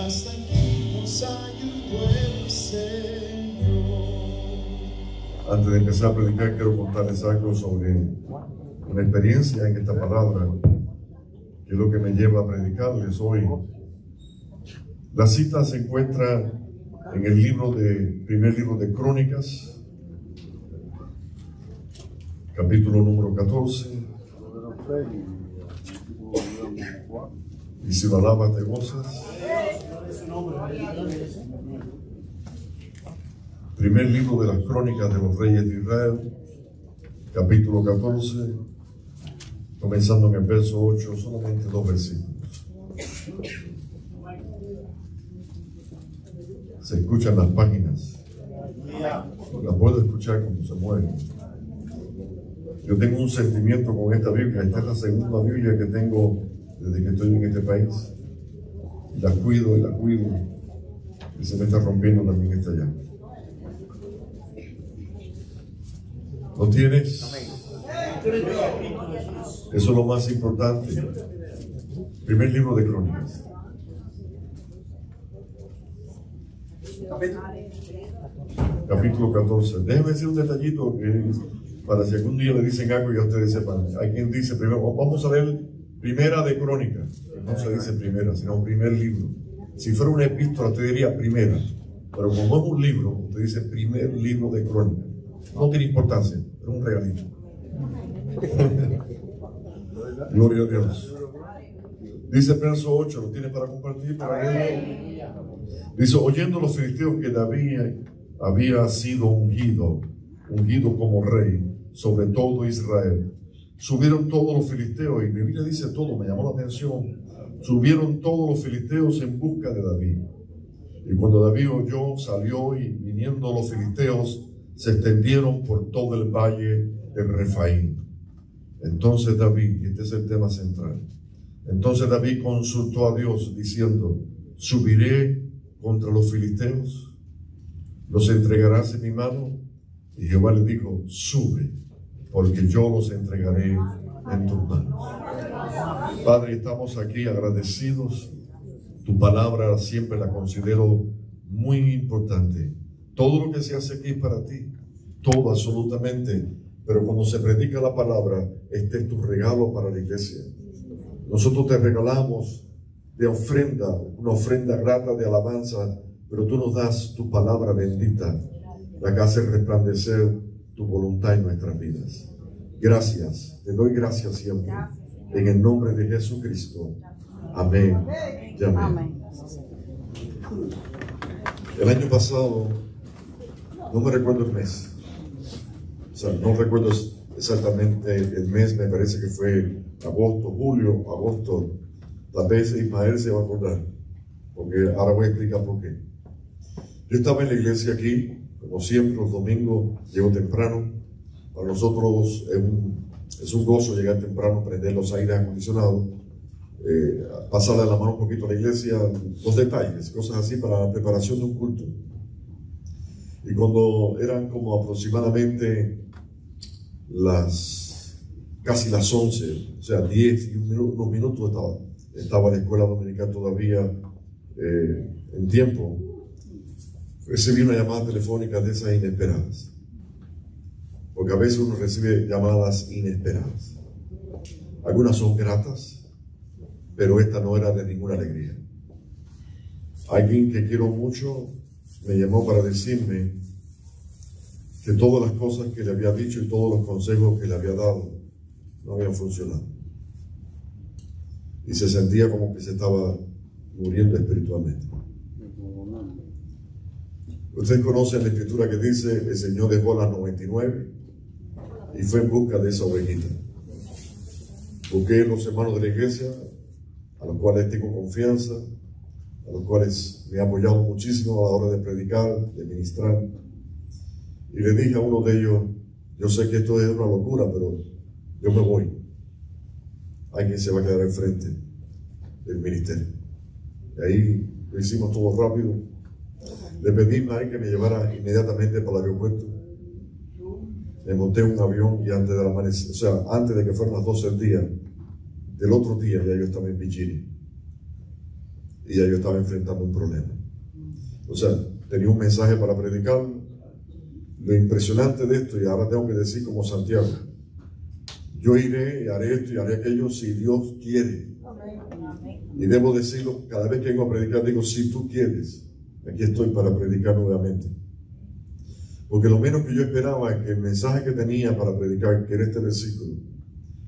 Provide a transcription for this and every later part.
hasta aquí nos ayudó el Señor. Antes de empezar a predicar, quiero contarles algo sobre una experiencia en esta palabra, que es lo que me lleva a predicarles hoy. La cita se encuentra en el primer libro de Crónicas, capítulo número 14. Y si lo alabas te gozas. Primer libro de las Crónicas de los Reyes de Israel, capítulo 14, comenzando en el verso 8, solamente 2 versículos. Se escuchan las páginas, las puedo escuchar como se mueven. Yo tengo un sentimiento con esta Biblia. Esta es la segunda Biblia que tengo desde que estoy en este país. La cuido y la cuido, y se me está rompiendo también esta ya. ¿Lo tienes? Eso es lo más importante. Primer libro de Crónicas. Capítulo 14. Déjenme decir un detallito para si algún día le dicen algo y ya ustedes sepan. Hay quien dice primero, vamos a ver primera de Crónicas. No se dice primera, sino primer libro. Si fuera una epístola, usted diría primera. Pero como es un libro, usted dice primer libro de Crónicas. No tiene importancia, es un regalito. Gloria a Dios. Dice el verso 8, ¿lo tiene para compartir? Dice, oyendo los filisteos que David había sido ungido como rey sobre todo Israel, subieron todos los filisteos, y mi Biblia dice todo, me llamó la atención, subieron todos los filisteos en busca de David. Y cuando David oyó, salió, y viniendo los filisteos, se extendieron por todo el valle de Refaim. Entonces David, y este es el tema central, entonces David consultó a Dios diciendo, ¿subiré contra los filisteos? ¿Los entregarás en mi mano? Y Jehová le dijo, sube, porque yo los entregaré en tus manos. Padre, estamos aquí agradecidos. Tu palabra siempre la considero muy importante. Todo lo que se hace aquí es para ti, todo absolutamente, pero cuando se predica la palabra, este es tu regalo para la iglesia. Nosotros te regalamos de ofrenda, una ofrenda grata de alabanza, pero tú nos das tu palabra bendita, la que hace resplandecer tu voluntad en nuestras vidas. Gracias, te doy gracias siempre, en el nombre de Jesucristo. Amén y amén. El año pasado, no me recuerdo el mes, o sea, no recuerdo exactamente el mes, me parece que fue agosto, julio, agosto. Tal vez Ismael se va a acordar, porque ahora voy a explicar por qué. Yo estaba en la iglesia aquí, como siempre, los domingos llego temprano. Para nosotros es un gozo llegar temprano, prender los aires acondicionados, pasarle la mano un poquito a la iglesia, los detalles, cosas así para la preparación de un culto. Y cuando eran como aproximadamente casi las 11, o sea, 10 y unos minutos estaba en la escuela dominical todavía en tiempo, recibí una llamada telefónica de esas inesperadas. Porque a veces uno recibe llamadas inesperadas. Algunas son gratas, pero esta no era de ninguna alegría. Alguien que quiero mucho me llamó para decirme que todas las cosas que le había dicho y todos los consejos que le había dado no habían funcionado. Y se sentía como que se estaba muriendo espiritualmente. Ustedes conocen la escritura que dice, el Señor dejó las 99 y fue en busca de esa ovejita. Busqué los hermanos de la iglesia, a los cuales tengo confianza, a los cuales me han apoyado muchísimo a la hora de predicar, de ministrar. Y le dije a uno de ellos, yo sé que esto es una locura, pero yo me voy. Alguien se va a quedar al frente del ministerio. Y ahí lo hicimos todo rápido. Le pedí a él que me llevara inmediatamente para el aeropuerto. Me monté en un avión y antes de que fueran las 12 del otro día ya yo estaba en Virginia. y ya yo estaba enfrentando un problema. O sea, tenía un mensaje para predicar. Lo impresionante de esto, y ahora tengo que decir como Santiago, yo iré y haré esto y haré aquello si Dios quiere. Y debo decirlo, cada vez que vengo a predicar digo, si tú quieres, aquí estoy para predicar nuevamente. Porque lo menos que yo esperaba es que el mensaje que tenía para predicar, que era este versículo,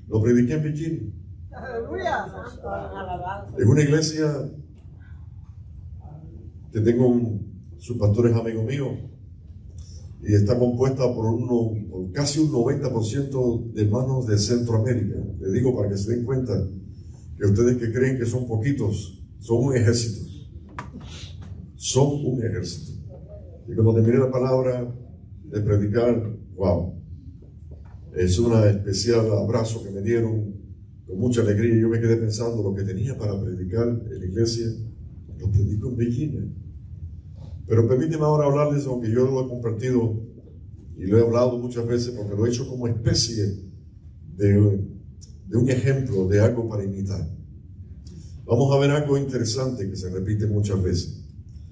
lo prediqué en Virginia. Es una iglesia que tengo su pastor es amigo mío y está compuesta por casi un 90% de hermanos de Centroamérica. Les digo para que se den cuenta que ustedes que creen que son poquitos, son un ejército. Son un ejército. Y cuando terminé la palabra de predicar, wow, es un especial abrazo que me dieron con mucha alegría. Yo me quedé pensando lo que tenía para predicar en la iglesia, lo predico en Virginia. Pero permíteme ahora hablarles, aunque yo lo he compartido y lo he hablado muchas veces, porque lo he hecho como especie de un ejemplo de algo para imitar. Vamos a ver algo interesante que se repite muchas veces.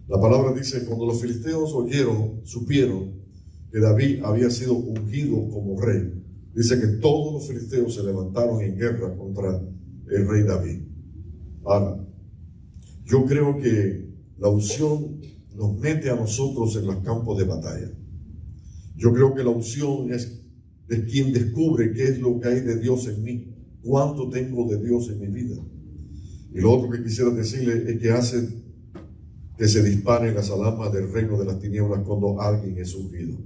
La palabra dice, cuando los filisteos supieron que David había sido ungido como rey, dice que todos los filisteos se levantaron en guerra contra el rey David. Ahora, yo creo que la unción nos mete a nosotros en los campos de batalla. Yo creo que la unción es de quien descubre qué es lo que hay de Dios en mí, cuánto tengo de Dios en mi vida. Y lo otro que quisiera decirle es que hace que se disparen las alarmas del reino de las tinieblas cuando alguien es ungido.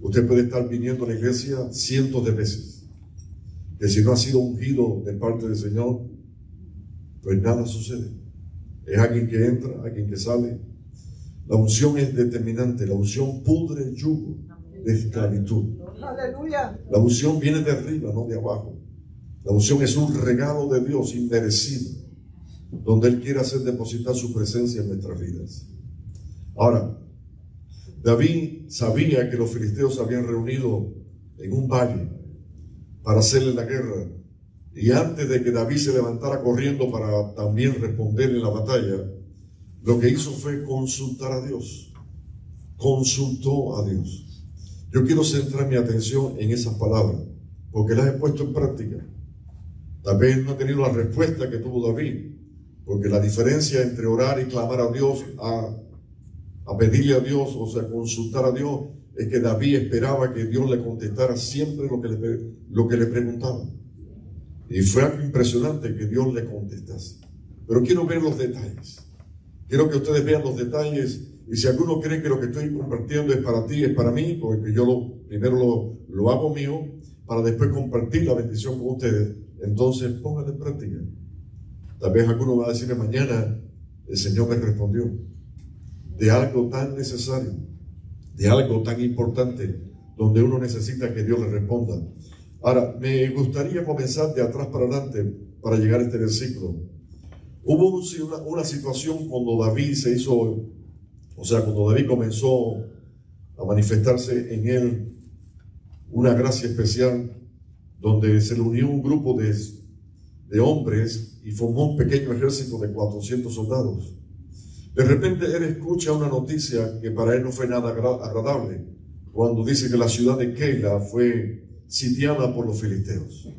Usted puede estar viniendo a la iglesia cientos de veces, que si no ha sido ungido de parte del Señor, pues nada sucede. Es alguien que entra, alguien que sale. La unción es determinante. La unción pudre el yugo de esclavitud. Aleluya. La unción viene de arriba, no de abajo. La unción es un regalo de Dios inmerecido, donde Él quiere hacer depositar su presencia en nuestras vidas. Ahora, David sabía que los filisteos se habían reunido en un valle para hacerle la guerra. Y antes de que David se levantara corriendo para también responder en la batalla, lo que hizo fue consultar a Dios. Consultó a Dios. Yo quiero centrar mi atención en esas palabras, porque las he puesto en práctica. Tal vez no he tenido la respuesta que tuvo David, porque la diferencia entre orar y clamar a Dios, a pedirle a Dios, o sea, consultar a Dios, es que David esperaba que Dios le contestara siempre lo que le preguntaba. Y fue algo impresionante que Dios le contestase. Pero quiero ver los detalles. Quiero que ustedes vean los detalles. Y si alguno cree que lo que estoy compartiendo es para ti, es para mí, porque yo primero lo hago mío, para después compartir la bendición con ustedes, entonces pónganlo en práctica. Tal vez alguno va a decir mañana, el Señor me respondió de algo tan necesario, de algo tan importante, donde uno necesita que Dios le responda. Ahora, me gustaría comenzar de atrás para adelante para llegar a este versículo. Hubo una situación cuando David cuando David comenzó a manifestarse en él una gracia especial, donde se le unió un grupo de hombres y formó un pequeño ejército de 400 soldados. De repente él escucha una noticia que para él no fue nada agradable, cuando dice que la ciudad de Keila fue sitiada por los filisteos.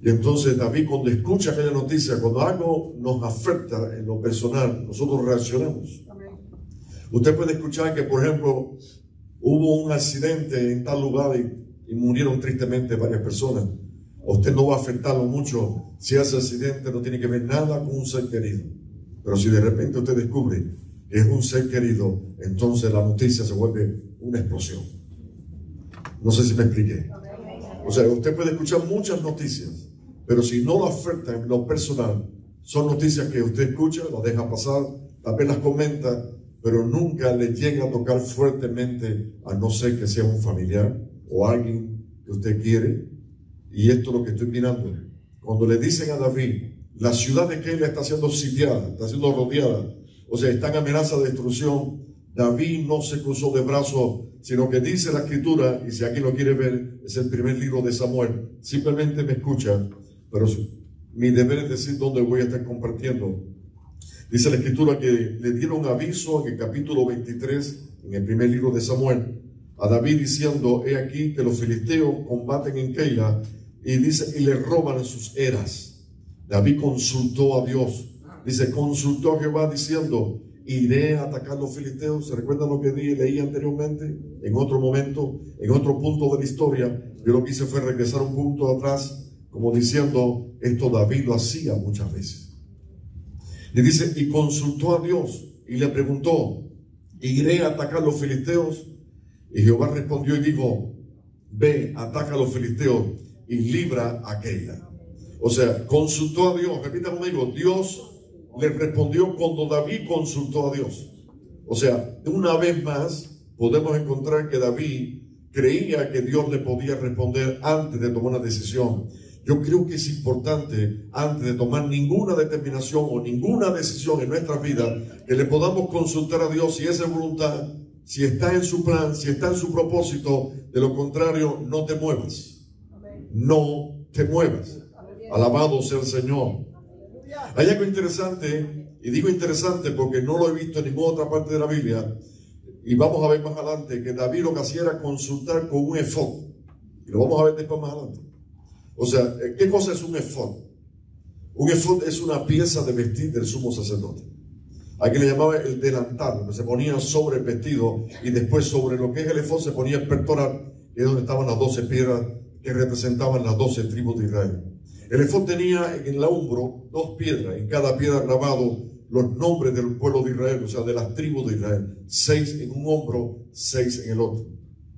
Y entonces David, cuando escucha aquella noticia, cuando algo nos afecta en lo personal, nosotros reaccionamos. Usted puede escuchar que, por ejemplo, hubo un accidente en tal lugar y murieron tristemente varias personas. A usted no va a afectarlo mucho si ese accidente no tiene que ver nada con un ser querido. Pero si de repente usted descubre que es un ser querido, entonces la noticia se vuelve una explosión. No sé si me expliqué. O sea, usted puede escuchar muchas noticias, pero si no lo afecta en lo personal, son noticias que usted escucha, las deja pasar, tal vez las comenta, pero nunca le llega a tocar fuertemente, a no ser que sea un familiar o alguien que usted quiere. Y esto es lo que estoy mirando. Cuando le dicen a David, la ciudad de Keila está siendo sitiada, está siendo rodeada, o sea, está en amenaza de destrucción, David no se cruzó de brazos, sino que dice la escritura, y si alguien lo quiere ver, es el primer libro de Samuel. Simplemente me escucha, pero mi deber es decir dónde voy a estar compartiendo. Dice la escritura que le dieron aviso en el capítulo 23, en el primer libro de Samuel, a David diciendo: he aquí que los filisteos combaten en Keila, y dice, y le roban sus eras. David consultó a Dios, dice, consultó a Jehová diciendo: iré a atacar a los filisteos. ¿Se recuerdan lo que leí anteriormente? En otro momento, en otro punto de la historia, yo lo que hice fue regresar un punto atrás, como diciendo, esto David lo hacía muchas veces. Y dice, y consultó a Dios y le preguntó: ¿iré a atacar a los filisteos? Y Jehová respondió y dijo: ve, ataca a los filisteos y libra a Keila. O sea, consultó a Dios. Repita conmigo, Dios le respondió cuando David consultó a Dios. O sea, una vez más podemos encontrar que David creía que Dios le podía responder antes de tomar una decisión. Yo creo que es importante, antes de tomar ninguna determinación o ninguna decisión en nuestra vida, que le podamos consultar a Dios si es su voluntad, si está en su plan, si está en su propósito. De lo contrario, no te muevas. No te muevas. Alabado sea el Señor. Hay algo interesante, y digo interesante porque no lo he visto en ninguna otra parte de la Biblia, y vamos a ver más adelante que David lo que hacía era consultar con un efod, y lo vamos a ver después más adelante. O sea, ¿qué cosa es un efod? Un efod es una pieza de vestir del sumo sacerdote. Aquí le llamaba el delantal, donde se ponía sobre el vestido, y después sobre lo que es el efod se ponía el pectoral, que es donde estaban las 12 piedras que representaban las 12 tribus de Israel. El efod tenía en el hombro 2 piedras, en cada piedra grabado los nombres del pueblo de Israel, o sea, de las tribus de Israel. 6 en un hombro, 6 en el otro.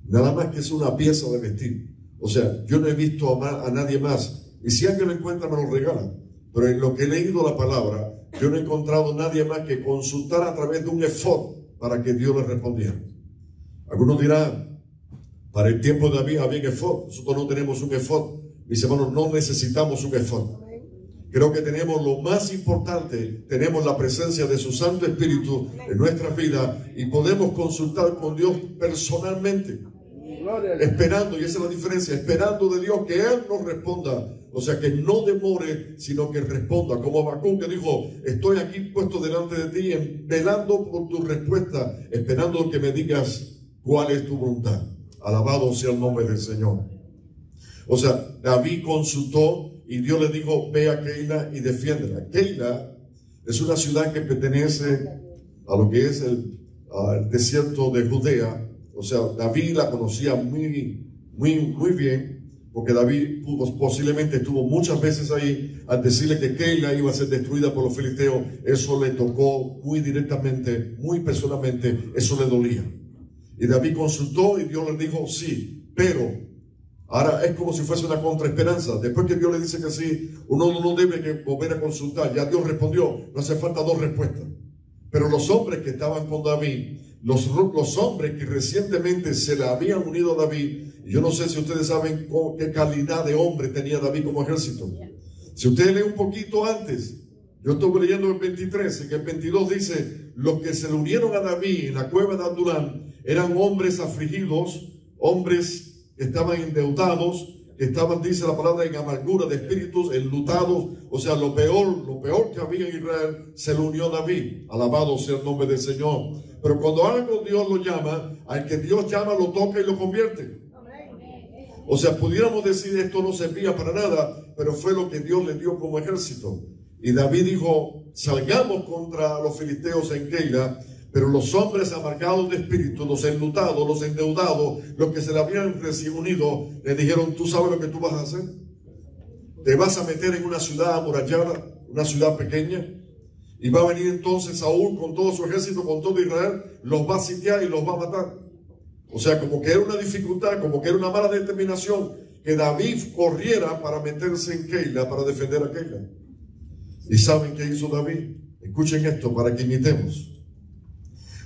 Nada más que es una pieza de vestir. O sea, yo no he visto a nadie más, y si alguien lo encuentra me lo regala, pero en lo que he leído la palabra, yo no he encontrado a nadie más que consultar a través de un efod para que Dios le respondiera. Algunos dirán, para el tiempo de David había efod, nosotros no tenemos un efod. Mis hermanos, no necesitamos un efod. Creo que tenemos lo más importante, tenemos la presencia de su Santo Espíritu en nuestras vidas y podemos consultar con Dios personalmente, esperando, y esa es la diferencia, esperando de Dios que Él nos responda. O sea, que no demore, sino que responda, como Habacuc que dijo: estoy aquí puesto delante de ti, velando por tu respuesta, esperando que me digas cuál es tu voluntad. Alabado sea el nombre del Señor. O sea, David consultó y Dios le dijo: ve a Keila y defiéndela. Keila es una ciudad que pertenece a lo que es el desierto de Judea. O sea, David la conocía muy bien, porque David posiblemente estuvo muchas veces ahí. Al decirle que Keila iba a ser destruida por los filisteos, eso le tocó muy directamente, muy personalmente, eso le dolía. Y David consultó y Dios le dijo: sí, pero ahora es como si fuese una contraesperanza. Después que Dios le dice que sí, uno no debe que volver a consultar. Ya Dios respondió, no hace falta 2 respuestas. Pero los hombres que estaban con David, los hombres que recientemente se le habían unido a David, y yo no sé si ustedes saben qué calidad de hombre tenía David como ejército. Si ustedes leen un poquito antes, yo estuve leyendo el 23, en el 22 dice: los que se le unieron a David en la cueva de Adulán eran hombres afligidos, hombres que estaban endeudados, que estaban, dice la palabra, en amargura de espíritus, enlutados. O sea, lo peor que había en Israel se le unió a David. Alabado sea el nombre del Señor. Pero cuando algo Dios lo llama, al que Dios llama lo toca y lo convierte. O sea, pudiéramos decir esto no servía para nada, pero fue lo que Dios le dio como ejército. Y David dijo: salgamos contra los filisteos en Keila. Pero los hombres amargados de espíritu, los enlutados, los endeudados, los que se le habían recién unido, le dijeron: ¿tú sabes lo que tú vas a hacer? Te vas a meter en una ciudad amurallada, una ciudad pequeña, y va a venir entonces Saúl con todo su ejército, con todo Israel, los va a sitiar y los va a matar. O sea, como que era una dificultad, como que era una mala determinación que David corriera para meterse en Keila, para defender a Keila. ¿Y saben qué hizo David? Escuchen esto para que imitemos.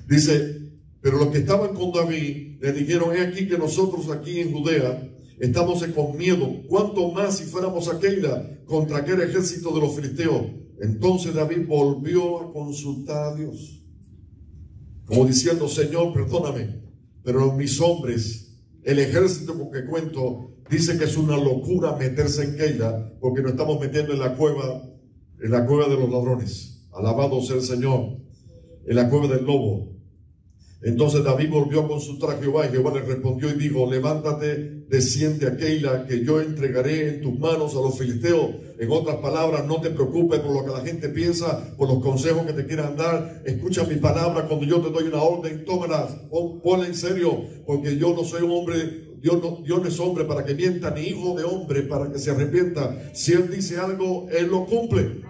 Dice: pero los que estaban con David le dijeron: he aquí que nosotros aquí en Judea estamos con miedo, cuánto más si fuéramos a Keila contra aquel ejército de los filisteos. Entonces David volvió a consultar a Dios, como diciendo: Señor, perdóname, pero mis hombres, el ejército con que cuento, Dice que es una locura meterse en Keila porque nos estamos metiendo en la cueva de los ladrones. Alabado sea el Señor. En la cueva del lobo. Entonces David volvió a consultar a Jehová y Jehová le respondió y dijo: levántate, desciende a Keila, que yo entregaré en tus manos a los filisteos. En otras palabras, no te preocupes por lo que la gente piensa, por los consejos que te quieran dar. Escucha mi palabra cuando yo te doy una orden, tómala, ponla en serio, porque yo no soy un hombre. Dios no es hombre para que mienta, ni hijo de hombre para que se arrepienta. Si Él dice algo, Él lo cumple.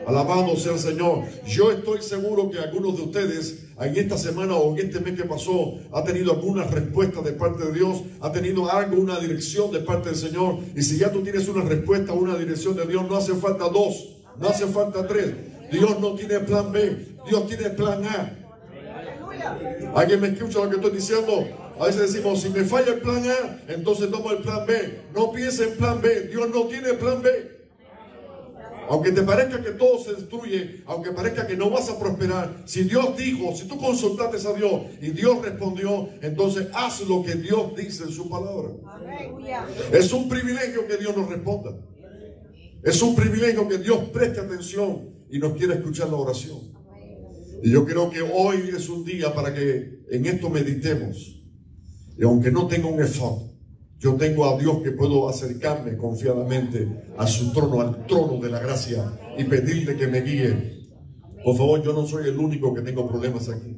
Alabado sea el Señor. Yo estoy seguro que algunos de ustedes en esta semana o en este mes que pasó ha tenido alguna respuesta de parte de Dios, ha tenido algo, una dirección de parte del Señor. Y si ya tú tienes una respuesta, una dirección de Dios, no hace falta dos, no hace falta tres. Dios no tiene plan B, Dios tiene plan A. ¿Alguien me escucha lo que estoy diciendo? A veces decimos, si me falla el plan A, entonces tomo el plan B. No piense en plan B, Dios no tiene plan B. Aunque te parezca que todo se destruye, aunque parezca que no vas a prosperar, si Dios dijo, si tú consultaste a Dios y Dios respondió, entonces haz lo que Dios dice en su palabra. Es un privilegio que Dios nos responda. Es un privilegio que Dios preste atención y nos quiera escuchar la oración. Y yo creo que hoy es un día para que en esto meditemos. Y aunque no tenga un efort, yo tengo a Dios que puedo acercarme confiadamente a su trono, al trono de la gracia, y pedirle que me guíe. Por favor, yo no soy el único que tengo problemas aquí.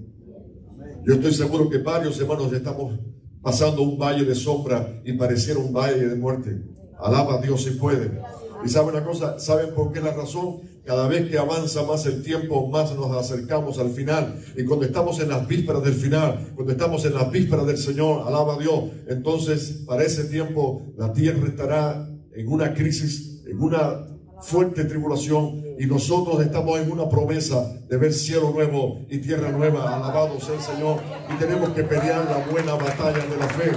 Yo estoy seguro que varios hermanos estamos pasando un valle de sombra y pareciera un valle de muerte. Alaba a Dios si puede. Y saben una cosa, ¿saben por qué la razón? Cada vez que avanza más el tiempo, más nos acercamos al final. Y cuando estamos en las vísperas del final, cuando estamos en las vísperas del Señor, alaba a Dios, entonces para ese tiempo la tierra estará en una crisis, en una fuerte tribulación, y nosotros estamos en una promesa de ver cielo nuevo y tierra nueva. Alabado sea el Señor. Y tenemos que pelear la buena batalla de la fe.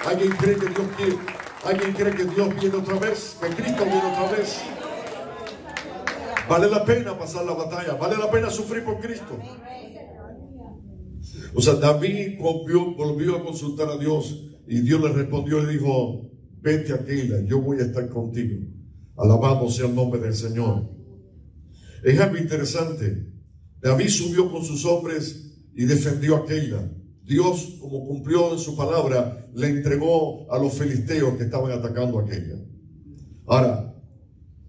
¿Alguien cree que Dios quiere? ¿Alguien cree que Dios viene otra vez? ¿Que Cristo viene otra vez? Vale la pena pasar la batalla. Vale la pena sufrir por Cristo. O sea, David volvió a consultar a Dios. Y Dios le respondió y dijo: vete a Keila, yo voy a estar contigo. Alabado sea el nombre del Señor. Es algo interesante. David subió con sus hombres y defendió a Keila. Dios, como cumplió en su palabra, le entregó a los filisteos que estaban atacando a Keila. Ahora,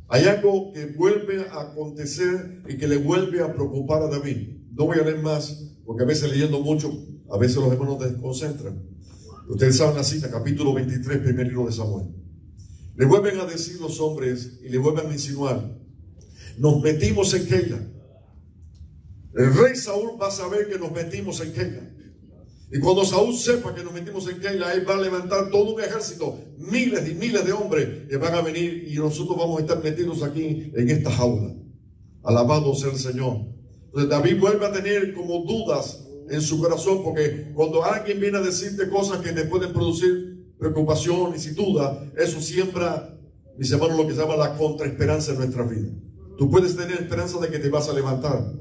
hay algo que vuelve a acontecer y que le vuelve a preocupar a David. No voy a leer más, porque a veces leyendo mucho, a veces los hermanos desconcentran. Ustedes saben la cita, capítulo 23, primer libro de Samuel. Le vuelven a decir los hombres y le vuelven a insinuar: nos metimos en Keila. El rey Saúl va a saber que nos metimos en Keila. Y cuando Saúl sepa que nos metimos en Keila, él va a levantar todo un ejército, miles y miles de hombres que van a venir, y nosotros vamos a estar metidos aquí en esta jaula. Alabado sea el Señor. Entonces David vuelve a tener como dudas en su corazón, porque cuando alguien viene a decirte cosas que te pueden producir preocupaciones y dudas, eso siembra, mis hermanos, lo que se llama la contraesperanza en nuestra vida. Tú puedes tener esperanza de que te vas a levantar,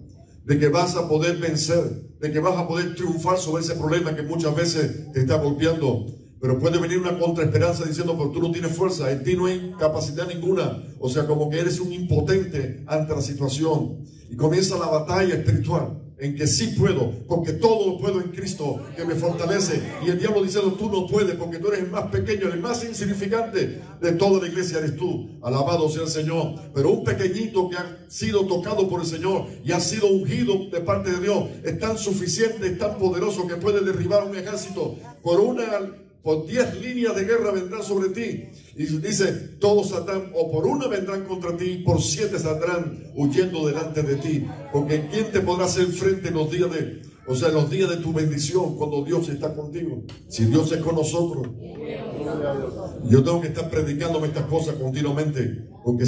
de que vas a poder vencer, de que vas a poder triunfar sobre ese problema que muchas veces te está golpeando. Pero puede venir una contraesperanza diciendo: pero tú no tienes fuerza, en ti no hay capacidad ninguna. O sea, como que eres un impotente ante la situación. Y comienza la batalla espiritual, en que sí puedo, porque todo lo puedo en Cristo que me fortalece. Y el diablo diciendo: tú no puedes, porque tú eres el más pequeño, el más insignificante de toda la iglesia eres tú. Alabado sea el Señor. Pero un pequeñito que ha sido tocado por el Señor y ha sido ungido de parte de Dios es tan suficiente, es tan poderoso que puede derribar un ejército. Por 10 líneas de guerra vendrán sobre ti. Y dice: todos saldrán, o por una vendrán contra ti, por 7 saldrán huyendo delante de ti. Porque ¿quién te podrá hacer frente en los días los días de tu bendición, cuando Dios está contigo? Si Dios es con nosotros. Yo tengo que estar predicándome estas cosas continuamente, porque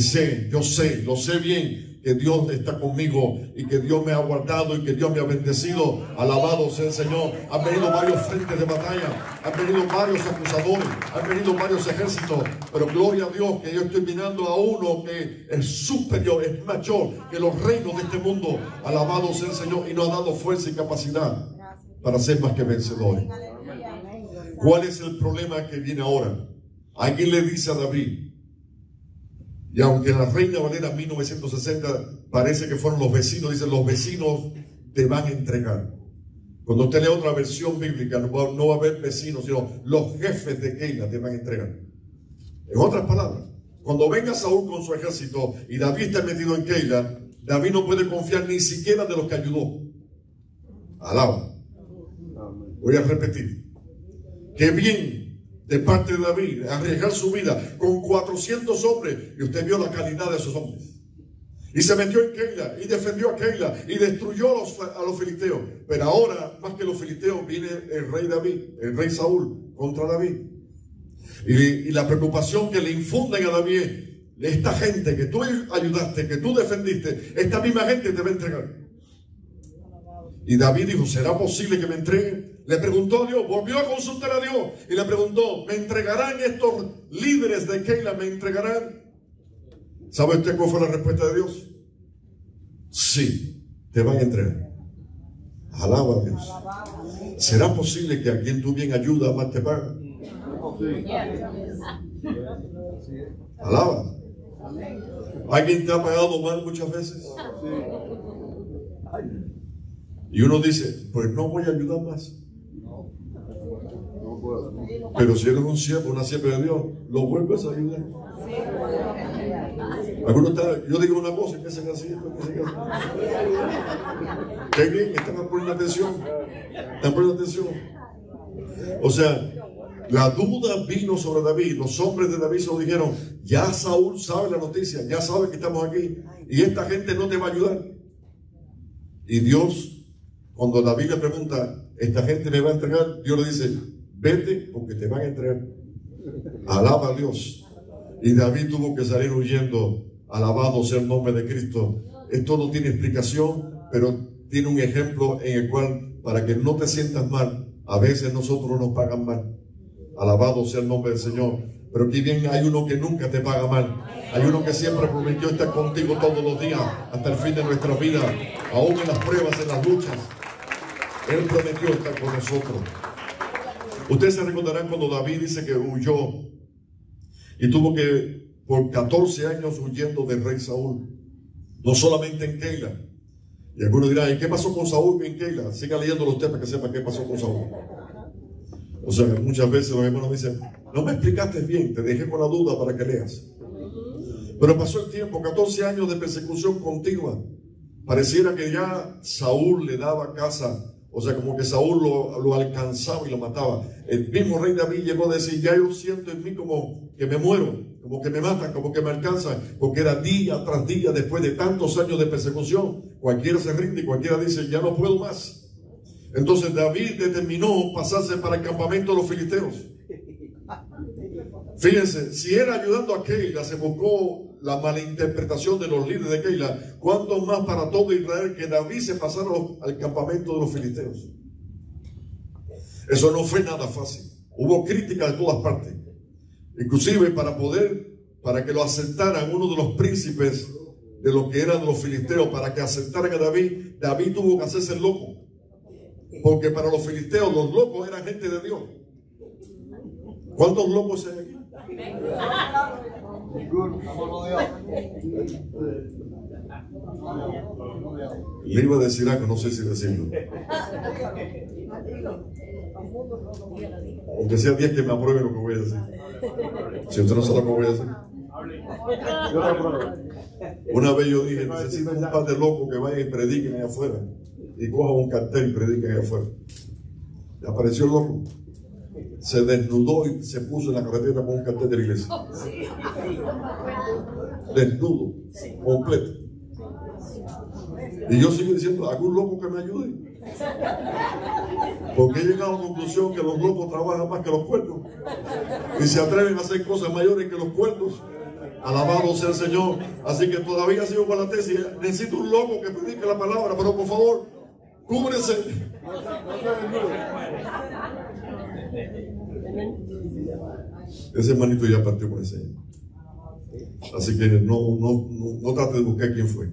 lo sé bien, que Dios está conmigo y que Dios me ha guardado y que Dios me ha bendecido. Alabado sea el Señor. Han venido varios frentes de batalla, han venido varios acusadores, han venido varios ejércitos, pero gloria a Dios que yo estoy mirando a uno que es superior, es mayor que los reinos de este mundo. Alabado sea el Señor, y nos ha dado fuerza y capacidad para ser más que vencedores. ¿Cuál es el problema que viene ahora? alguien le dice a David, y aunque en la Reina Valera 1960 parece que fueron los vecinos, dice, los vecinos te van a entregar. Cuando usted lee otra versión bíblica, no va a haber vecinos, sino los jefes de Keila te van a entregar. En otras palabras, cuando venga Saúl con su ejército y David está metido en Keila, David no puede confiar ni siquiera de los que ayudó. Alaba. Voy a repetir. Qué bien de parte de David arriesgar su vida con 400 hombres, y usted vio la calidad de esos hombres, y se metió en Keila y defendió a Keila y destruyó a los filisteos. Pero ahora, más que los filisteos, viene el rey David, el rey Saúl contra David, y la preocupación que le infunden a David es, esta gente que tú ayudaste, que tú defendiste, esta misma gente te va a entregar. Y David dijo, ¿será posible que me entreguen? Le preguntó a Dios, volvió a consultar a Dios y le preguntó, ¿me entregarán estos líderes de Keila? ¿Me entregarán? ¿Sabe usted cuál fue la respuesta de Dios? Sí, te van a entregar. Alaba a Dios. ¿Será posible que a quien tú bien ayudas más te paga? Alaba. ¿Alguien te ha pagado mal muchas veces? Y uno dice, pues no voy a ayudar más. Pero si eres un siervo, una sierva de Dios, lo vuelves a ayudar. Algunos yo digo una cosa y piensan así, qué bien, están poniendo atención. Están poniendo atención. O sea, la duda vino sobre David. Los hombres de David se lo dijeron, ya Saúl sabe la noticia, ya sabe que estamos aquí, y esta gente no te va a ayudar. Y Dios, cuando David le pregunta, ¿esta gente me va a entregar? Dios le dice, vete porque te van a entregar. Alaba a Dios. Y David tuvo que salir huyendo. Alabado sea el nombre de Cristo. Esto no tiene explicación, pero tiene un ejemplo en el cual, para que no te sientas mal, a veces nosotros nos pagan mal. Alabado sea el nombre del Señor. Pero aquí bien hay uno que nunca te paga mal. Hay uno que siempre prometió estar contigo todos los días hasta el fin de nuestra vida, aún en las pruebas, en las luchas. Él prometió estar con nosotros. Ustedes se recordarán cuando David dice que huyó y tuvo que, por 14 años huyendo del rey Saúl, no solamente en Keila. Y algunos dirán, ¿y qué pasó con Saúl en Keila? Siga leyéndolo usted para que sepa qué pasó con Saúl. O sea, muchas veces los hermanos dicen, no me explicaste bien, te dejé con la duda para que leas. Pero pasó el tiempo, 14 años de persecución continua. Pareciera que ya Saúl le daba caza. O sea, como que Saúl lo alcanzaba y lo mataba. El mismo rey David llegó a decir, ya yo siento en mí como que me muero, como que me matan, como que me alcanzan, porque era día tras día, después de tantos años de persecución, cualquiera se rinde y cualquiera dice, ya no puedo más. Entonces David determinó pasarse para el campamento de los filisteos. Fíjense, si era ayudando a Keila, se buscó la malinterpretación de los líderes de Keila, ¿cuánto más para todo Israel que David se pasara al campamento de los filisteos? Eso no fue nada fácil. Hubo críticas de todas partes. Inclusive para que lo aceptaran uno de los príncipes de lo que eran los filisteos, para que aceptaran a David, David tuvo que hacerse el loco. Porque para los filisteos, los locos eran gente de Dios. ¿Cuántos locos hay aquí? Le iba a decir algo, no sé si decirlo. Aunque sea 10 que me aprueben lo que voy a decir. Si usted no sabe lo que voy a decir. Una vez yo dije, necesito un par de locos que vayan y prediquen allá afuera. Y cojan un cartel y prediquen allá afuera. Y apareció el loco. Se desnudó y se puso en la carretera con un cartel de la iglesia. Desnudo, completo. Y yo sigo diciendo, ¿algún loco que me ayude? Porque he llegado a la conclusión que los locos trabajan más que los cuerdos. Y se atreven a hacer cosas mayores que los cuerdos. Alabado sea el Señor. Así que todavía sigo con la tesis. Necesito un loco que predique la palabra, pero por favor, cúbrese. Ese hermanito ya partió con ese. Así que no trate de buscar quién fue.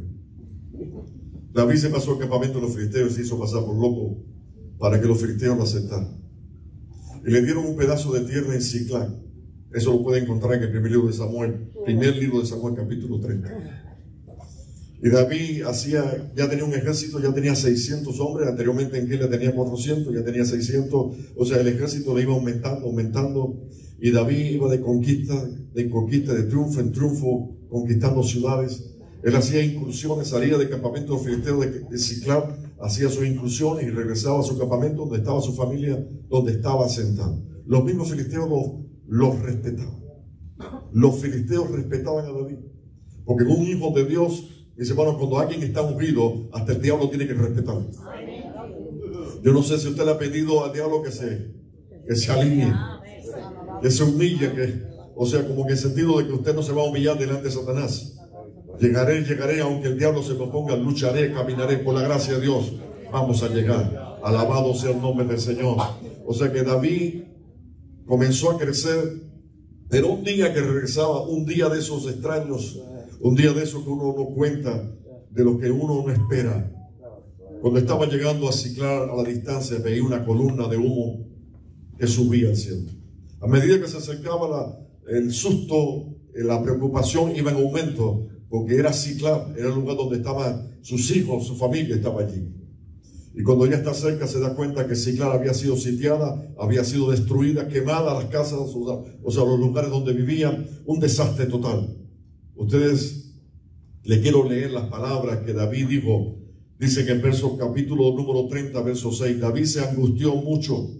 David se pasó al campamento de los filisteos y se hizo pasar por loco para que los filisteos lo aceptaran. Y le dieron un pedazo de tierra en Siclán. Eso lo pueden encontrar en el primer libro de Samuel, capítulo 30. Y David ya tenía un ejército, ya tenía 600 hombres. Anteriormente en Keila tenía 400, ya tenía 600. O sea, el ejército le iba aumentando. Y David iba de conquista, de triunfo en triunfo, conquistando ciudades. Él hacía incursiones, salía del campamento filisteo de Siclag, hacía sus incursiones y regresaba a su campamento donde estaba su familia, donde estaba sentado. Los mismos filisteos los respetaban. Los filisteos respetaban a David. Porque un hijo de Dios, dice, bueno, cuando alguien está ungido, hasta el diablo tiene que respetarlo. Yo no sé si usted le ha pedido al diablo que se alinee, que se humille, o sea, como que en el sentido de que usted no se va a humillar delante de Satanás. Llegaré, aunque el diablo se me oponga, lucharé, caminaré, por la gracia de Dios vamos a llegar. Alabado sea el nombre del Señor. O sea que David comenzó a crecer, pero un día que regresaba, un día de esos extraños, un día de esos que uno no cuenta, de lo que uno no espera. Cuando estaba llegando a Siclag, a la distancia, veía una columna de humo que subía al cielo. A medida que se acercaba, el susto, la preocupación iba en aumento, porque era Siclag, era el lugar donde estaban sus hijos, su familia estaba allí. Y cuando ya está cerca se da cuenta que Siclag había sido sitiada, había sido destruida, quemada las casas, o sea, los lugares donde vivían, un desastre total. Ustedes, le quiero leer las palabras que David dijo. Dice que en capítulo número 30, verso 6, David se angustió mucho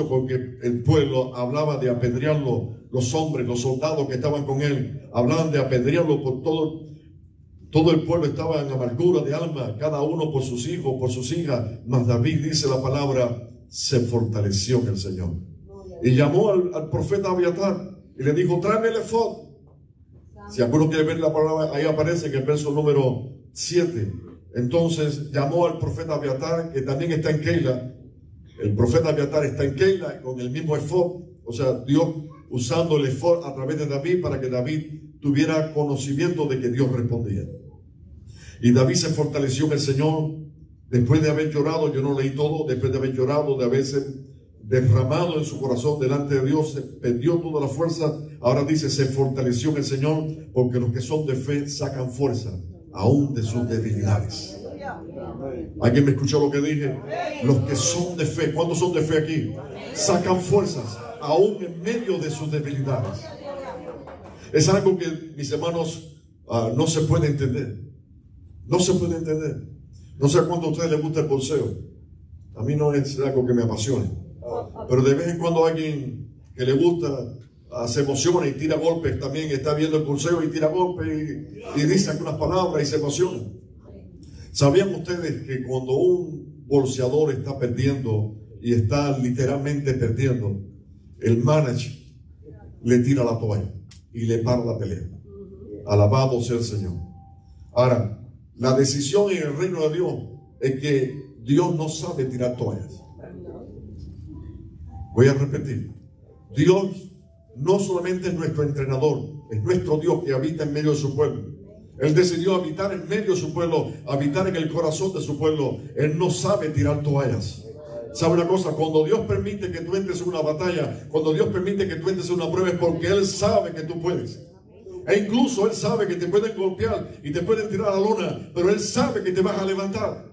porque el pueblo hablaba de apedrearlo, los hombres, los soldados que estaban con él, hablaban de apedrearlo por todo el pueblo estaba en amargura de alma, cada uno por sus hijos, por sus hijas, mas David, dice la palabra, se fortaleció en el Señor. Y llamó al profeta Abiatar y le dijo, tráeme el efod. Si alguno quiere ver la palabra, ahí aparece en el verso número 7. Entonces llamó al profeta Abiatar, que también está en Keila. El profeta Abiatar está en Keila con el mismo efod, o sea, Dios usando el efod a través de David para que David tuviera conocimiento de que Dios respondía. Y David se fortaleció en el Señor después de haber llorado. Yo no leí todo. Después de haber llorado, de haberse derramado en su corazón delante de Dios, se perdió toda la fuerza. Ahora dice, se fortaleció en el Señor, porque los que son de fe sacan fuerza aún de sus debilidades. ¿Alguien me escuchó lo que dije? Los que son de fe, ¿cuántos son de fe aquí? Sacan fuerzas aún en medio de sus debilidades. Es algo que, mis hermanos, no se puede entender. No se puede entender. No sé a cuánto a ustedes les gusta el boxeo. A mí no es algo que me apasione. Pero de vez en cuando alguien que le gusta se emociona y tira golpes. También está viendo el boxeo y tira golpes y dice algunas palabras y se emociona. ¿Sabían ustedes que cuando un boxeador está perdiendo y está literalmente perdiendo, el manager le tira la toalla y le para la pelea? Alabado sea el Señor. Ahora, la decisión en el reino de Dios es que Dios no sabe tirar toallas. Voy a repetir. Dios no solamente es nuestro entrenador, es nuestro Dios que habita en medio de su pueblo. Él decidió habitar en medio de su pueblo, habitar en el corazón de su pueblo. Él no sabe tirar toallas. ¿Sabe una cosa? Cuando Dios permite que tú entres en una batalla, cuando Dios permite que tú entres en una prueba, es porque Él sabe que tú puedes. E incluso Él sabe que te pueden golpear y te pueden tirar a la lona, pero Él sabe que te vas a levantar.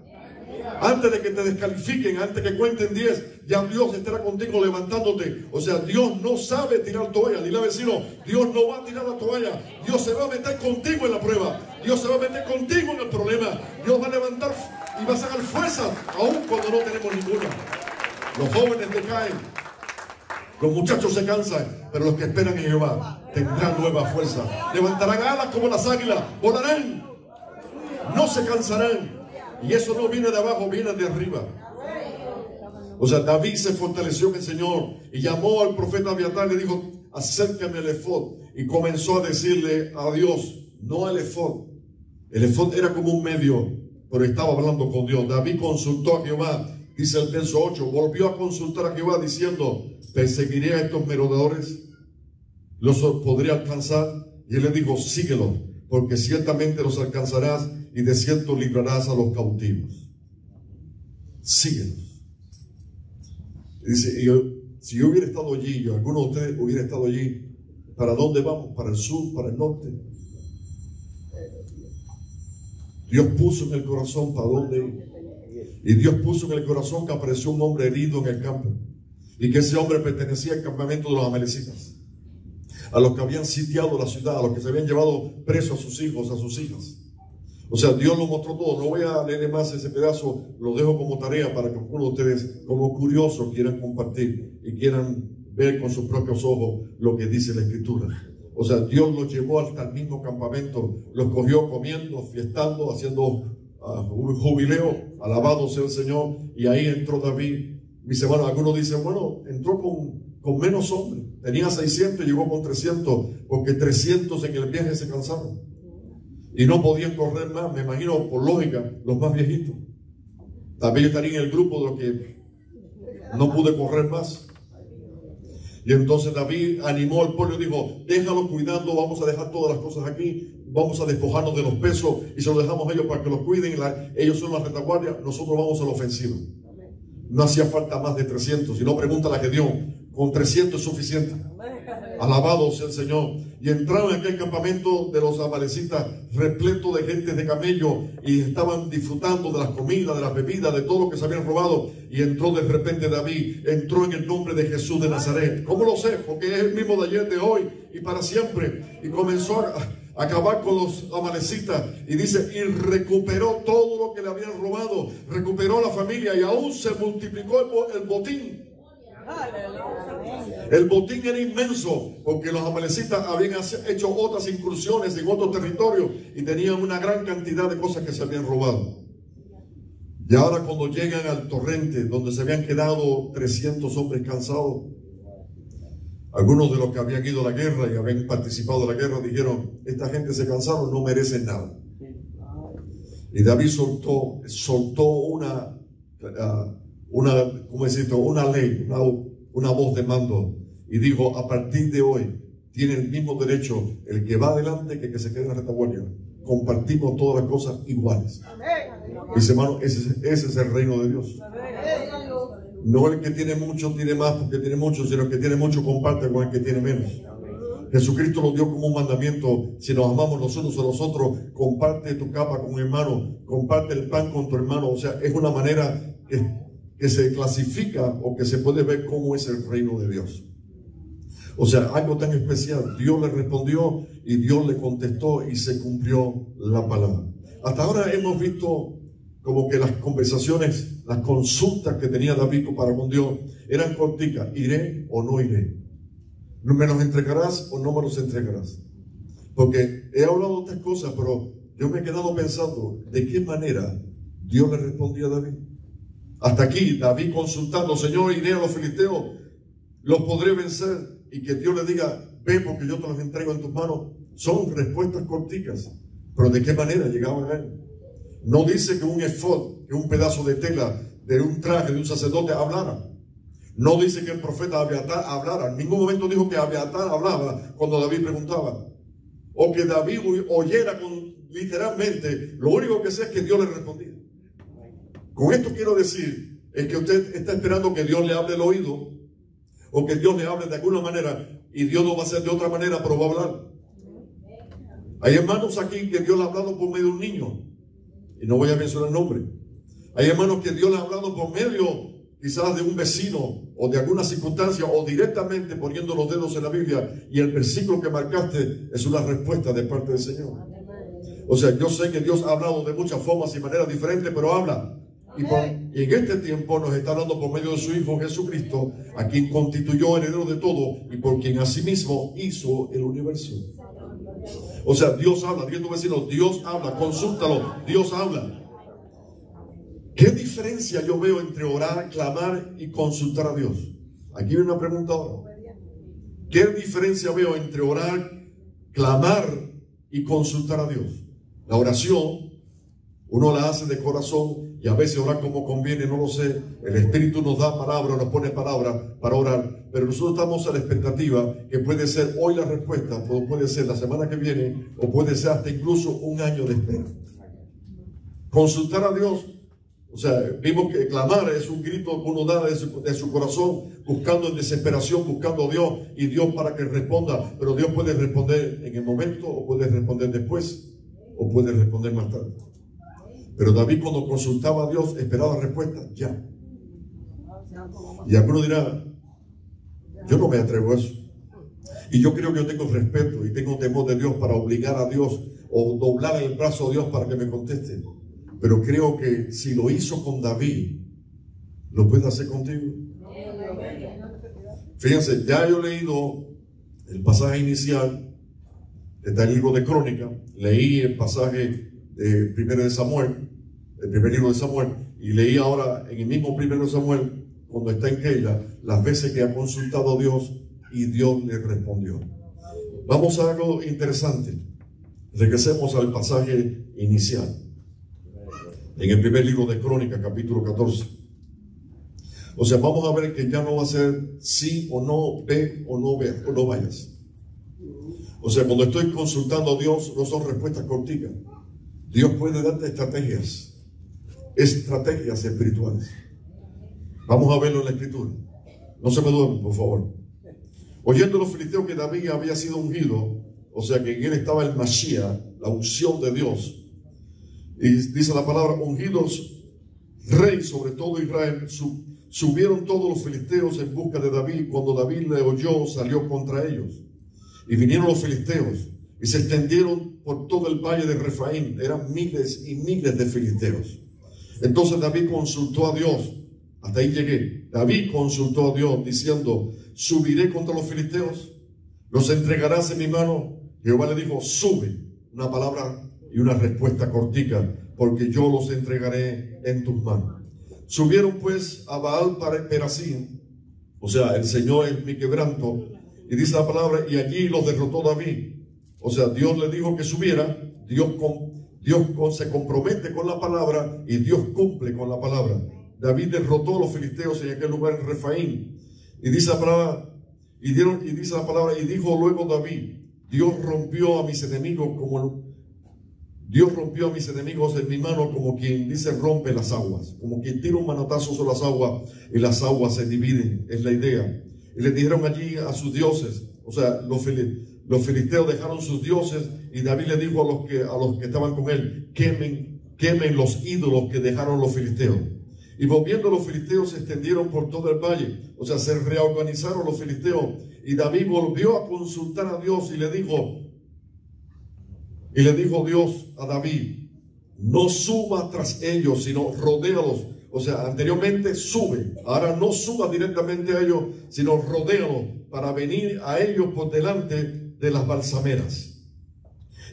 Antes de que te descalifiquen, antes que cuenten 10, ya Dios estará contigo levantándote. O sea, Dios no sabe tirar toalla. Dile al vecino, Dios no va a tirar la toalla. Dios se va a meter contigo en la prueba. Dios se va a meter contigo en el problema. Dios va a levantar y va a sacar fuerza, aun cuando no tenemos ninguna. Los jóvenes decaen, los muchachos se cansan, pero los que esperan en Jehová tendrán nueva fuerza. Levantarán alas como las águilas, volarán, no se cansarán. Y eso no viene de abajo, viene de arriba. O sea, David se fortaleció en el Señor y llamó al profeta Abiatar, le dijo, acércame el efod. Y comenzó a decirle a Dios, no al efod. El efod era como un medio, pero estaba hablando con Dios. David consultó a Jehová, dice el verso 8, volvió a consultar a Jehová diciendo, ¿perseguiré a estos merodeadores? ¿Los podré alcanzar? Y él le dijo, síguelos, porque ciertamente los alcanzarás y de cierto librarás a los cautivos. Síguelos. Dice, si yo hubiera estado allí, o alguno de ustedes hubiera estado allí, ¿para dónde vamos? ¿Para el sur? ¿Para el norte? Dios puso en el corazón para dónde ir. Y Dios puso en el corazón que apareció un hombre herido en el campo. Y que ese hombre pertenecía al campamento de los amalecitas. A los que habían sitiado la ciudad, a los que se habían llevado presos a sus hijos, a sus hijas. O sea, Dios lo mostró todo. No voy a leer más ese pedazo, lo dejo como tarea para que algunos de ustedes, como curiosos, quieran compartir y quieran ver con sus propios ojos lo que dice la Escritura. O sea, Dios los llevó hasta el mismo campamento, los cogió comiendo, fiestando, haciendo un jubileo, alabado sea el Señor, y ahí entró David. Mis hermanos, algunos dicen, bueno, entró con menos hombres, tenía 600 y llegó con 300, porque 300 en el viaje se cansaron y no podían correr más. Me imagino, por lógica, los más viejitos. También estaría en el grupo de los que no pude correr más. Y entonces David animó al pueblo y dijo, déjalo cuidando, vamos a dejar todas las cosas aquí, vamos a despojarnos de los pesos y se los dejamos a ellos para que los cuiden. Ellos son la retaguardia, nosotros vamos a la ofensiva. No hacía falta más de 300, si no, pregunta a Gedeón, con 300 es suficiente. Alabado sea el Señor. Y entraron en aquel campamento de los amalecitas repleto de gente de camello y estaban disfrutando de las comidas, de las bebidas, de todo lo que se habían robado. Y entró de repente David, entró en el nombre de Jesús de Nazaret. ¿Cómo lo sé? Porque es el mismo de ayer, de hoy y para siempre. Y comenzó a acabar con los amalecitas, y dice, y recuperó todo lo que le habían robado, recuperó la familia, y aún se multiplicó el botín. El botín era inmenso, porque los amalecitas habían hecho otras incursiones en otros territorios y tenían una gran cantidad de cosas que se habían robado. Y ahora, cuando llegan al torrente donde se habían quedado 300 hombres cansados, algunos de los que habían ido a la guerra y habían participado en la guerra dijeron, esta gente se cansaron, no merecen nada. Y David soltó una ley, una voz de mando, y dijo, a partir de hoy tiene el mismo derecho el que va adelante que el que se quede en la retaguardia. Compartimos todas las cosas iguales. Mis hermanos, ese es el reino de Dios. No el que tiene mucho tiene más porque tiene mucho, sino el que tiene mucho comparte con el que tiene menos. Jesucristo nos dio como un mandamiento: si nos amamos los unos a los otros, comparte tu capa con un hermano, comparte el pan con tu hermano. O sea, es una manera que se clasifica o que se puede ver cómo es el reino de Dios. O sea, algo tan especial. Dios le respondió y Dios le contestó y se cumplió la palabra. Hasta ahora hemos visto como que las conversaciones, las consultas que tenía David para con Dios eran corticas. ¿Iré o no iré? ¿Me los entregarás o no me los entregarás? Porque he hablado de otras cosas, pero yo me he quedado pensando de qué manera Dios le respondía a David. Hasta aquí David consultando: Señor, iré a los filisteos, los podré vencer. Y que Dios le diga: ve, porque yo te los entrego en tus manos. Son respuestas corticas, pero ¿de qué manera llegaban a él? No dice que un efod, que un pedazo de tela de un traje de un sacerdote hablara. No dice que el profeta Abiatar hablara. En ningún momento dijo que Abiatar hablaba cuando David preguntaba, o que David oyera literalmente. Lo único que sé es que Dios le respondía. Con esto quiero decir es que usted está esperando que Dios le hable al oído, o que Dios le hable de alguna manera, y Dios no va a hacer de otra manera, pero va a hablar. Hay hermanos aquí que Dios le ha hablado por medio de un niño, y no voy a mencionar el nombre. Hay hermanos que Dios le ha hablado por medio quizás de un vecino o de alguna circunstancia, o directamente poniendo los dedos en la Biblia, y el versículo que marcaste es una respuesta de parte del Señor. O sea, yo sé que Dios ha hablado de muchas formas y maneras diferentes, pero habla. Y en este tiempo nos está hablando por medio de su Hijo Jesucristo, a quien constituyó heredero de todo y por quien asimismo hizo el universo. O sea, Dios habla. Dile a tu vecino: Dios habla, consúltalo, Dios habla. ¿Qué diferencia yo veo entre orar, clamar y consultar a Dios? Aquí viene una pregunta ahora. ¿Qué diferencia veo entre orar, clamar y consultar a Dios? La oración uno la hace de corazón, y a veces orar como conviene, no lo sé. El Espíritu nos da palabra, nos pone palabra para orar, pero nosotros estamos a la expectativa que puede ser hoy la respuesta, o puede ser la semana que viene, o puede ser hasta incluso un año de espera. Consultar a Dios O sea, vimos que clamar es un grito que uno da de su corazón, buscando en desesperación, buscando a Dios y Dios para que responda. Pero Dios puede responder en el momento, o puede responder después, o puede responder más tarde. Pero David, cuando consultaba a Dios, esperaba respuesta ya. Y alguno dirá, yo no me atrevo a eso. Y yo creo que yo tengo respeto y tengo temor de Dios para obligar a Dios o doblar el brazo a Dios para que me conteste. Pero creo que si lo hizo con David, lo puede hacer contigo. Fíjense, ya yo he leído el pasaje inicial, está en el libro de Crónicas, leí el pasaje de 1 de Samuel, el primer libro de Samuel, y leí ahora en el mismo 1 de Samuel, cuando está en Keila, las veces que ha consultado a Dios y Dios le respondió. Vamos a algo interesante. Regresemos al pasaje inicial. En el primer libro de Crónicas, capítulo 14. O sea, vamos a ver que ya no va a ser sí o no, ve o no ve, o no vayas. O sea, cuando estoy consultando a Dios, no son respuestas corticas. Dios puede darte estrategias espirituales. Vamos a verlo en la Escritura. No se me duermen, por favor. Oyendo los filisteos que David había sido ungido, o sea que en él estaba el Mashiach, la unción de Dios. Y dice la palabra, ungidos rey sobre todo Israel, subieron todos los filisteos en busca de David. Cuando David le oyó, salió contra ellos. Y vinieron los filisteos y se extendieron por todo el valle de Refaim. Eran miles y miles de filisteos. Entonces David consultó a Dios. Hasta ahí llegué. David consultó a Dios diciendo, ¿subiré contra los filisteos? ¿Los entregarás en mi mano? Jehová le dijo, sube. Una palabra y una respuesta cortica, porque yo los entregaré en tus manos. Subieron pues a Baal Perasim, o sea, el Señor es mi quebranto, y dice la palabra, y allí los derrotó David. O sea, Dios le dijo que subiera, Dios se compromete con la palabra y Dios cumple con la palabra. David derrotó a los filisteos en aquel lugar en Refaim. Y dice la palabra, y dijo luego David, Dios rompió a mis enemigos en mi mano, como quien dice rompe las aguas, como quien tira un manotazo sobre las aguas y las aguas se dividen, es la idea. Y le dijeron allí a sus dioses, o sea, los filisteos dejaron sus dioses y David le dijo a los que estaban con él, quemen los ídolos que dejaron los filisteos. Y volviendo los filisteos se extendieron por todo el valle, o sea, se reorganizaron los filisteos. Y David volvió a consultar a Dios y le dijo Dios a David, no suba tras ellos, sino rodéalos. O sea, anteriormente sube, ahora no suba directamente a ellos, sino rodéalos para venir a ellos por delante de las balsameras.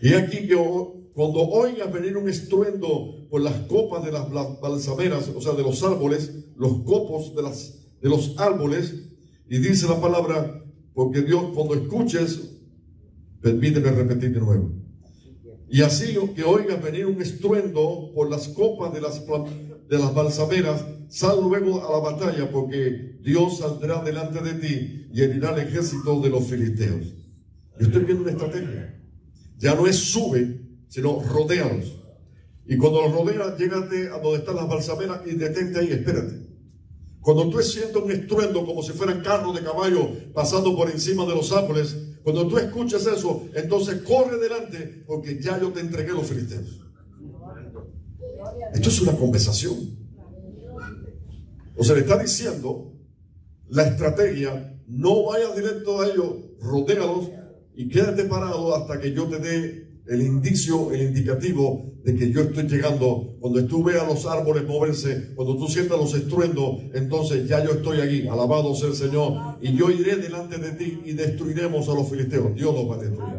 Y aquí que cuando oigas venir un estruendo por las copas de las balsameras, o sea, de los árboles, los copos de los árboles, y dice la palabra, porque Dios, cuando escuches, permíteme repetir de nuevo. Y así que oigas venir un estruendo por las copas de las balsameras, sal luego a la batalla, porque Dios saldrá delante de ti y herirá el ejército de los filisteos. Yo estoy viendo una estrategia. Ya no es sube, sino rodéalos. Y cuando los rodeas, llégate a donde están las balsameras y detente ahí, espérate. Cuando tú sientas un estruendo como si fueran carros de caballo pasando por encima de los árboles, cuando tú escuches eso, entonces corre delante, porque ya yo te entregué los filisteos. Esto es una conversación. O sea, le está diciendo la estrategia, no vayas directo a ellos, rodéalos y quédate parado hasta que yo te dé el indicio, el indicativo de que yo estoy llegando. Cuando tú veas los árboles moverse, cuando tú sientas los estruendos, entonces ya yo estoy allí. Alabado sea el Señor. Y yo iré delante de ti y destruiremos a los filisteos. Dios los va a destruir.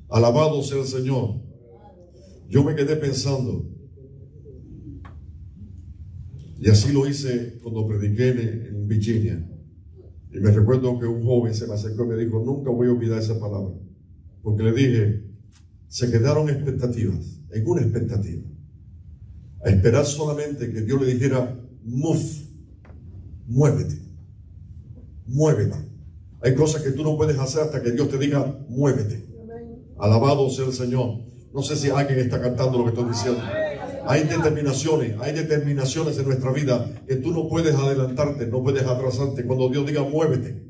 Alabado sea el Señor. Yo me quedé pensando, y así lo hice cuando prediqué en Virginia. Y me recuerdo que un joven se me acercó y me dijo, nunca voy a olvidar esa palabra. Porque le dije, se quedaron expectativas, en una expectativa. A esperar solamente que Dios le dijera, muévete, muévete. Hay cosas que tú no puedes hacer hasta que Dios te diga, muévete. Alabado sea el Señor. No sé si alguien está cantando lo que estoy diciendo. Hay determinaciones en nuestra vida que tú no puedes adelantarte, no puedes atrasarte. Cuando Dios diga muévete,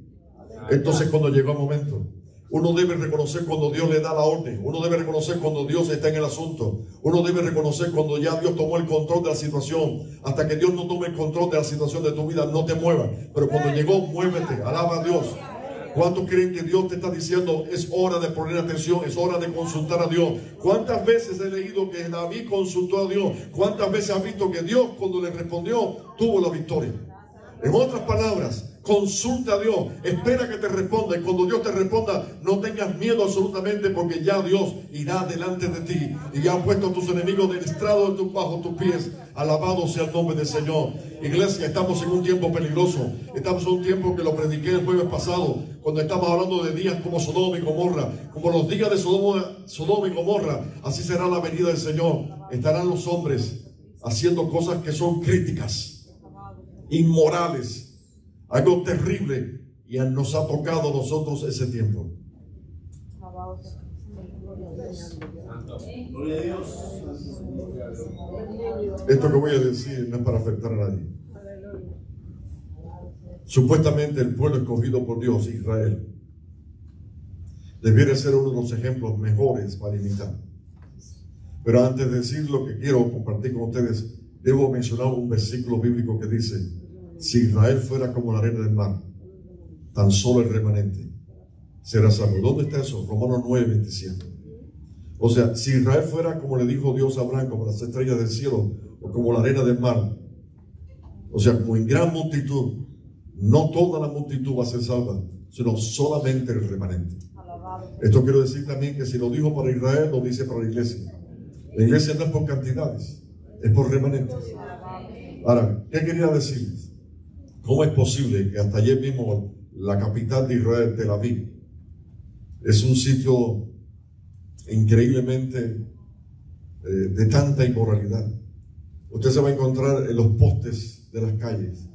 entonces cuando llegó el momento. Uno debe reconocer cuando Dios le da la orden. Uno debe reconocer cuando Dios está en el asunto. Uno debe reconocer cuando ya Dios tomó el control de la situación. Hasta que Dios no tome el control de la situación de tu vida, no te muevas. Pero cuando llegó, muévete, alaba a Dios. ¿Cuántos creen que Dios te está diciendo es hora de poner atención, es hora de consultar a Dios? ¿Cuántas veces he leído que David consultó a Dios? ¿Cuántas veces has visto que Dios, cuando le respondió, tuvo la victoria? En otras palabras, consulta a Dios, espera que te responda, y cuando Dios te responda, no tengas miedo absolutamente, porque ya Dios irá delante de ti y ya ha puesto a tus enemigos del estrado bajo tus pies. Alabado sea el nombre del Señor. Iglesia, estamos en un tiempo peligroso. Estamos en un tiempo que lo prediqué el jueves pasado, cuando estamos hablando de días como Sodoma y Gomorra. Como los días de Sodoma y Gomorra, así será la venida del Señor. Estarán los hombres haciendo cosas que son críticas, inmorales, algo terrible, y nos ha tocado a nosotros ese tiempo. Esto que voy a decir no es para afectar a nadie. Supuestamente el pueblo escogido por Dios, Israel, debiera ser uno de los ejemplos mejores para imitar. Pero antes de decir lo que quiero compartir con ustedes, debo mencionar un versículo bíblico que dice: si Israel fuera como la arena del mar, tan solo el remanente será salvo. ¿Dónde está eso? Romanos 9:27. O sea, si Israel fuera como le dijo Dios a Abraham, como las estrellas del cielo, o como la arena del mar, o sea, como en gran multitud, no toda la multitud va a ser salva, sino solamente el remanente. Esto quiero decir también que si lo dijo para Israel, lo dice para la iglesia. La iglesia no es por cantidades, es por remanentes. Ahora, ¿qué quería decirles? ¿Cómo es posible que hasta ayer mismo la capital de Israel, Tel Aviv, es un sitio increíblemente de tanta inmoralidad? Usted se va a encontrar en los postes de las calles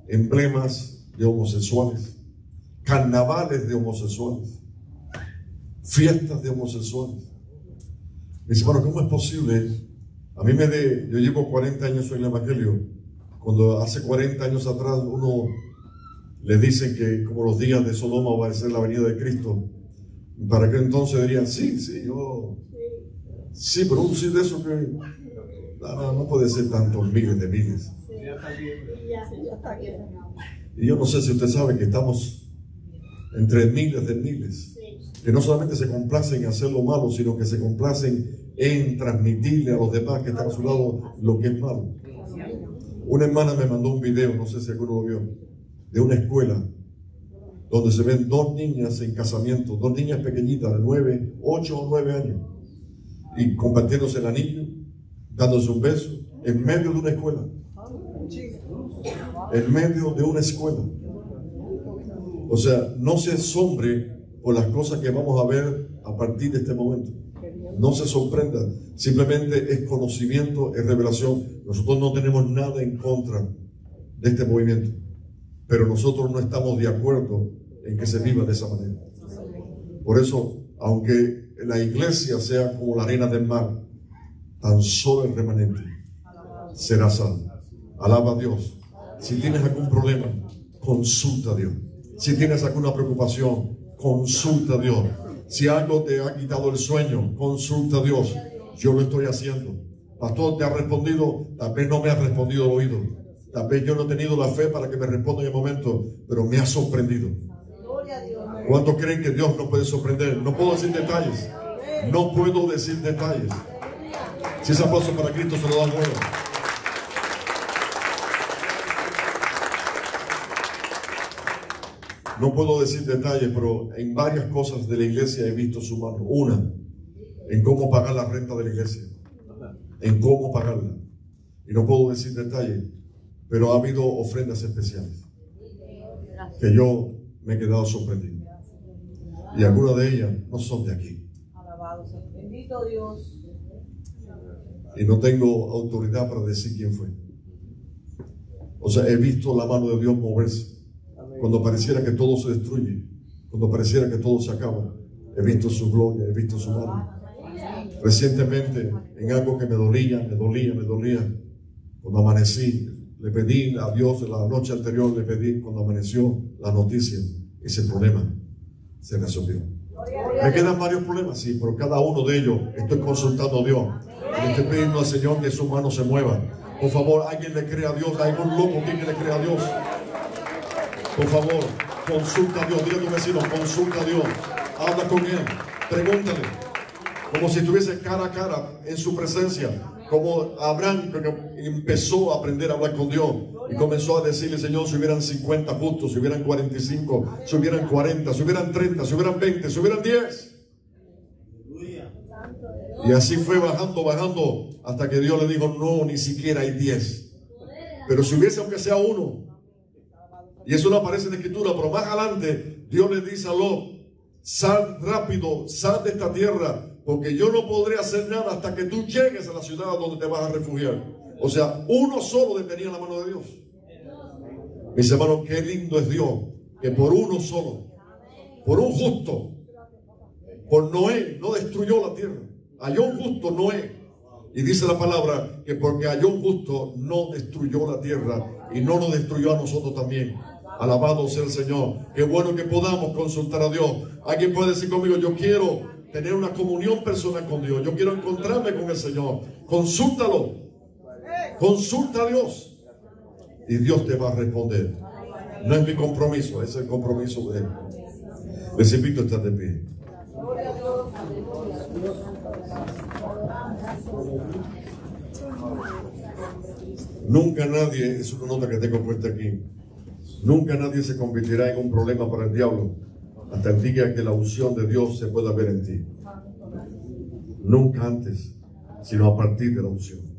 emblemas de homosexuales, carnavales de homosexuales, fiestas de homosexuales. Me dice, bueno, ¿cómo es posible? Yo llevo 40 años en el Evangelio. Cuando hace 40 años atrás uno le dice que como los días de Sodoma va a ser la venida de Cristo, para que entonces dirían, sí, pero un sí de eso que no puede ser tantos miles de miles. Y yo no sé si usted sabe que estamos entre miles de miles, que no solamente se complacen en hacer lo malo, sino que se complacen en transmitirle a los demás que están a su lado lo que es malo. Una hermana me mandó un video, no sé si alguno lo vio, de una escuela donde se ven dos niñas en casamiento, dos niñas pequeñitas de 8 o 9 años, y compartiéndose el anillo, dándose un beso, en medio de una escuela. En medio de una escuela. O sea, no se asombre por las cosas que vamos a ver a partir de este momento. No se sorprenda, simplemente es conocimiento, es revelación. Nosotros no tenemos nada en contra de este movimiento, pero nosotros no estamos de acuerdo en que se viva de esa manera. Por eso, aunque la iglesia sea como la arena del mar, tan solo el remanente será salvo. Alaba a Dios. Si tienes algún problema, consulta a Dios. Si tienes alguna preocupación, consulta a Dios. Si algo te ha quitado el sueño, consulta a Dios. Yo lo estoy haciendo. Pastor, ¿te ha respondido? Tal vez no me ha respondido al oído. Tal vez yo no he tenido la fe para que me responda en el momento, pero me ha sorprendido. ¿Cuántos creen que Dios nos puede sorprender? No puedo decir detalles. No puedo decir detalles. Si ese aplauso para Cristo se lo da bueno. No puedo decir detalles, pero en varias cosas de la iglesia he visto su mano. Una, en cómo pagar la renta de la iglesia. En cómo pagarla. Y no puedo decir detalles, pero ha habido ofrendas especiales que yo me he quedado sorprendido. Y algunas de ellas no son de aquí. Bendito Dios. Y no tengo autoridad para decir quién fue. O sea, he visto la mano de Dios moverse. Cuando pareciera que todo se destruye, cuando pareciera que todo se acaba, he visto su gloria, he visto su mano. Recientemente, en algo que me dolía. Cuando amanecí, le pedí a Dios, la noche anterior le pedí, cuando amaneció, la noticia. Ese problema se resolvió. Me quedan varios problemas, sí, pero cada uno de ellos estoy consultando a Dios. Le estoy pidiendo al Señor que su mano se mueva. Por favor, alguien le cree a Dios. Hay un loco que le cree a Dios. Por favor, consulta a Dios. Dile a tu vecino, consulta a Dios. Habla con él. Pregúntale. Como si estuviese cara a cara en su presencia. Como Abraham empezó a aprender a hablar con Dios. Y comenzó a decirle, Señor, si hubieran 50 justos, si hubieran 45, si hubieran 40, si hubieran 30, si hubieran 20, si hubieran 10. Y así fue bajando, hasta que Dios le dijo, no, ni siquiera hay 10. Pero si hubiese aunque sea uno. Y eso no aparece en la Escritura, pero más adelante Dios le dice a Lot, sal rápido, sal de esta tierra, porque yo no podré hacer nada hasta que tú llegues a la ciudad donde te vas a refugiar. O sea, uno solo detenía la mano de Dios. Mis hermanos, qué lindo es Dios, que por uno solo, por un justo, por Noé, no destruyó la tierra. Halló un justo Noé. Y dice la palabra que porque halló un justo, no destruyó la tierra y no nos destruyó a nosotros también. Alabado sea el Señor. Qué bueno que podamos consultar a Dios. Alguien puede decir conmigo, yo quiero tener una comunión personal con Dios. Yo quiero encontrarme con el Señor. Consúltalo. Consulta a Dios. Y Dios te va a responder. No es mi compromiso, es el compromiso de Él. Les invito a estar de pie. Nunca nadie, es una nota que tengo puesta aquí, nunca nadie se convertirá en un problema para el diablo hasta el día que la unción de Dios se pueda ver en ti. Nunca antes, sino a partir de la unción.